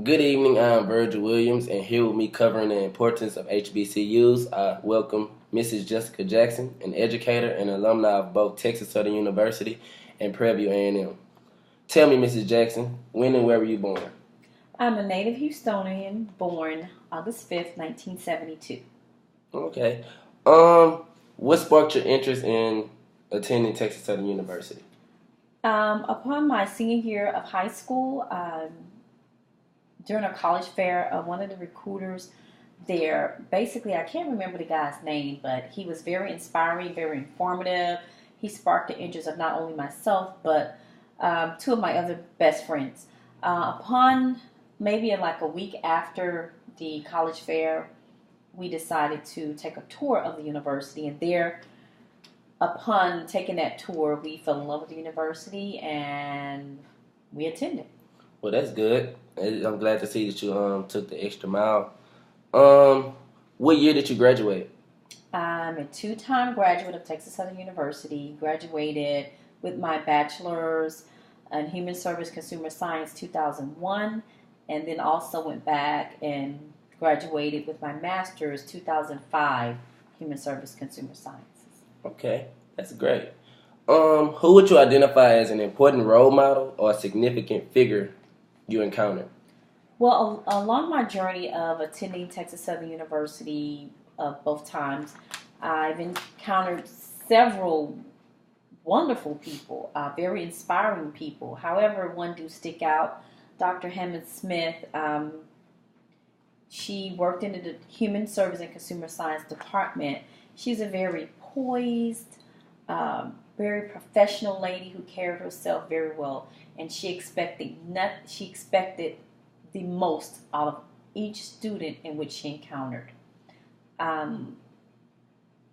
Good evening, I'm Virgil Williams, and here with me covering the importance of HBCUs, I welcome Mrs. Jessica Jackson, an educator and alumni of both Texas Southern University and Prairie View A&M. Tell me, Mrs. Jackson, when and where were you born? I'm a native Houstonian, born August 5th, 1972. Okay. Um, what sparked your interest in attending Texas Southern University? Upon my senior year of high school, during a college fair, one of the recruiters there, basically, I can't remember the guy's name, but he was very inspiring, very informative. He sparked the interest of not only myself, but two of my other best friends. Upon maybe like a week after the college fair, we decided to take a tour of the university, and there, upon taking that tour, we fell in love with the university and we attended. Well, that's good. I'm glad to see that you took the extra mile. Um, what year did you graduate? I'm a two-time graduate of Texas Southern University, graduated with my bachelor's in Human Service Consumer Science 2001, and then also went back and graduated with my master's 2005 Human Service Consumer Sciences. Okay, that's great. Who would you identify as an important role model or a significant figure you encountered? Well, along my journey of attending Texas Southern University both times, I've encountered several wonderful people, very inspiring people. However, one do stick out. Dr. Hammond Smith, she worked in the Human Service and Consumer Science department. She's a very poised, very professional lady who carried herself very well, and she expected the most out of each student in which she encountered. Um,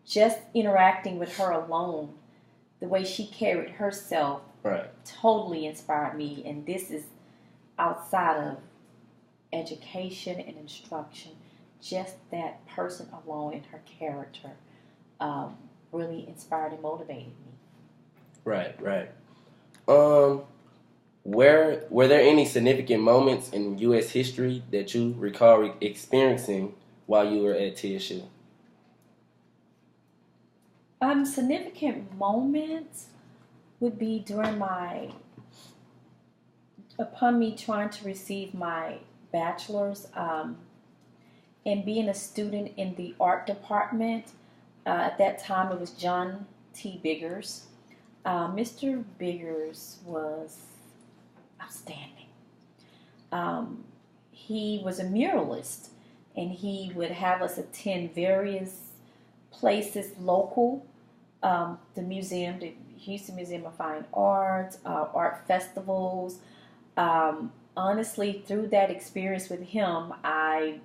just interacting with her alone, the way she carried herself, Right. totally inspired me. And this is outside of education and instruction. Just that person alone and her character um, really inspired and motivated me. Right, right. Um, were there any significant moments in U.S. history that you recall experiencing while you were at TSU? Significant moments would be upon me trying to receive my bachelor's and being a student in the art department. At that time, it was John T. Biggers. Mr. Biggers was outstanding. Um, he was a muralist, and he would have us attend various places local, the museum, the Houston Museum of Fine Arts, art festivals. Honestly, through that experience with him, I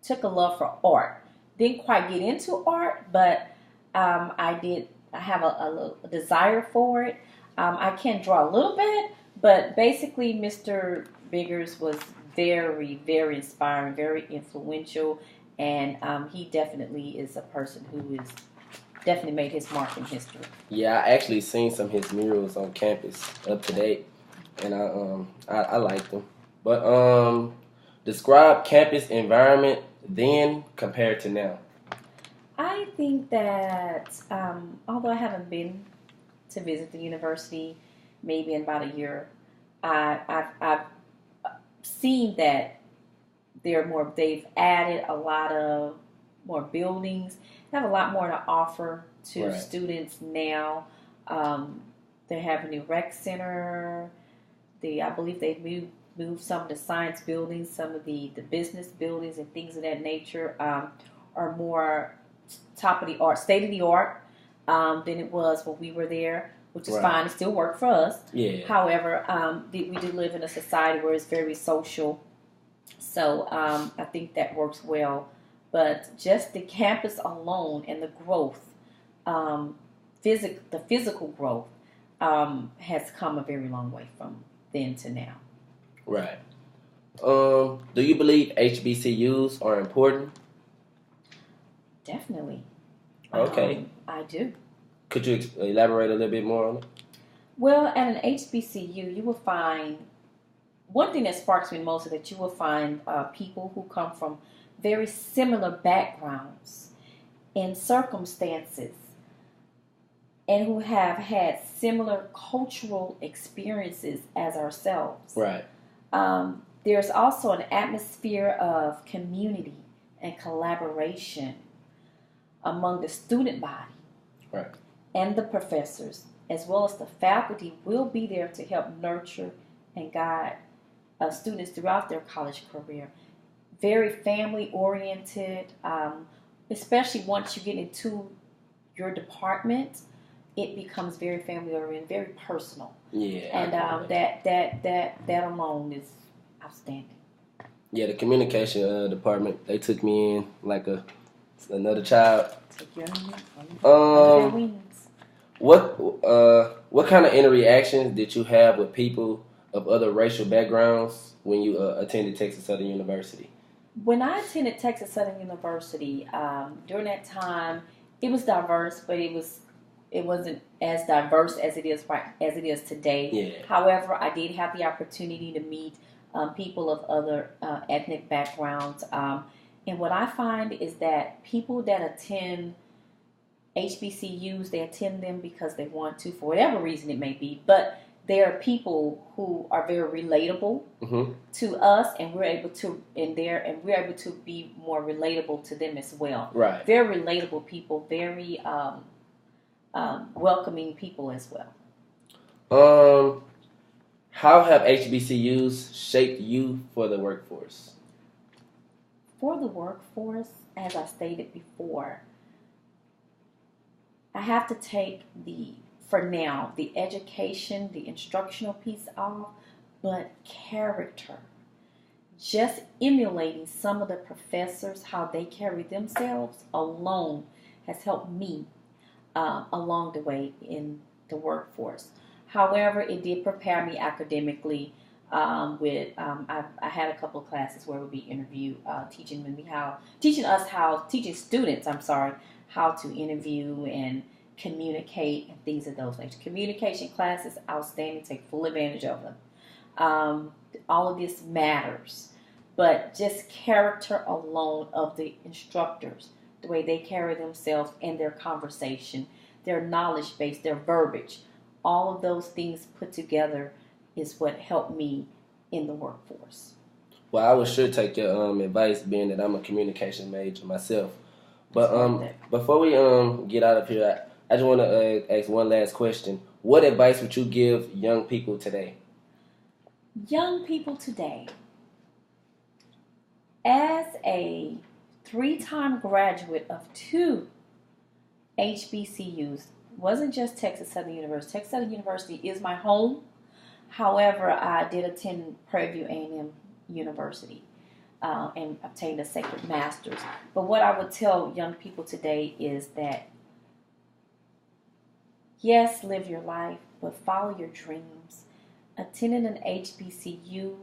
took a love for art. Didn't quite get into art, but I did. I have a desire for it. I can draw a little bit, but basically, Mr. Biggers was very, very inspiring, very influential, and he definitely is a person who is definitely made his mark in history. Yeah, I actually seen some of his murals on campus up to date, and I liked them. But describe campus environment then compared to now. I think that although I haven't been to visit the university maybe in about a year, I've seen that they've added a lot of more buildings. They have a lot more to offer to Right. students now. Um, they have a new rec center. I believe they've moved some of the science buildings, some of the business buildings and things of that nature are more top of the art, state of the art than it was when we were there, which is Right. fine. It still worked for us. Yeah. However, we do live in a society where it's very social, so I think that works well. But just the campus alone and the growth, um, the physical growth, has come a very long way from then to now. Right. Do you believe HBCUs are important? Definitely, Okay. I do. Could you elaborate a little bit more on it? Well, at an HBCU, you will find one thing that sparks me most is that you will find people who come from very similar backgrounds and circumstances and who have had similar cultural experiences as ourselves. Right. There's also an atmosphere of community and collaboration among the student body. Right. And the professors, as well as the faculty, will be there to help nurture and guide students throughout their college career. Very family oriented, especially once you get into your department, it becomes very family oriented, very personal. Yeah. And that alone is outstanding. Yeah, the communication department, they took me in like another child. What kind of interactions did you have with people of other racial backgrounds when you attended Texas Southern University? When I attended Texas Southern University, during that time, it was diverse, but it wasn't as diverse as it is today. Yeah. However, I did have the opportunity to meet people of other ethnic backgrounds, and what I find is that people that attend HBCUs, they attend them because they want to, for whatever reason it may be, but there are people who are very relatable to us, and we're able to be more relatable to them as well. Right. Very relatable people, very welcoming people as well. How have HBCUs shaped you for the workforce? For the workforce, as I stated before, I have to take for now, the education, the instructional piece off, but character. Just emulating some of the professors, how they carry themselves alone has helped me along the way in the workforce. However, it did prepare me academically I had a couple of classes where we'd be interviewed, teaching students, how to interview and communicate and things of those nature. Communication classes, outstanding. Take full advantage of them. All of this matters, but just character alone of the instructors, the way they carry themselves in their conversation, their knowledge base, their verbiage, all of those things put together is what helped me in the workforce. Well, I would sure take your advice, being that I'm a communication major myself. But before we get out of here, I just want to ask one last question. What advice would you give young people today? Young people today, as a 3-time graduate of 2 HBCUs, wasn't just Texas Southern University. Texas Southern University is my home. However, I did attend Prairie View A&M University and obtained a sacred master's. But what I would tell young people today is that, yes, live your life, but follow your dreams. Attending an HBCU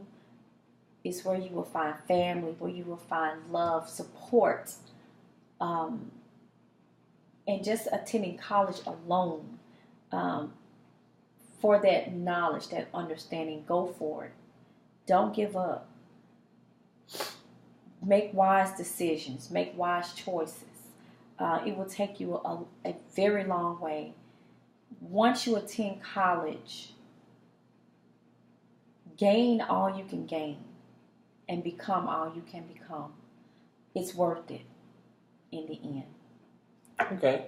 is where you will find family, where you will find love, support, and just attending college alone, for that knowledge, that understanding, go for it. Don't give up. Make wise decisions. Make wise choices. It will take you a very long way. Once you attend college, gain all you can gain and become all you can become. It's worth it in the end. Okay.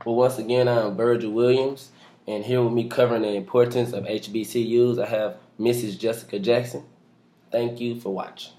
Well, once again, I'm Virgil Williams, and here with me covering the importance of HBCUs, I have Mrs. Jessica Jackson. Thank you for watching.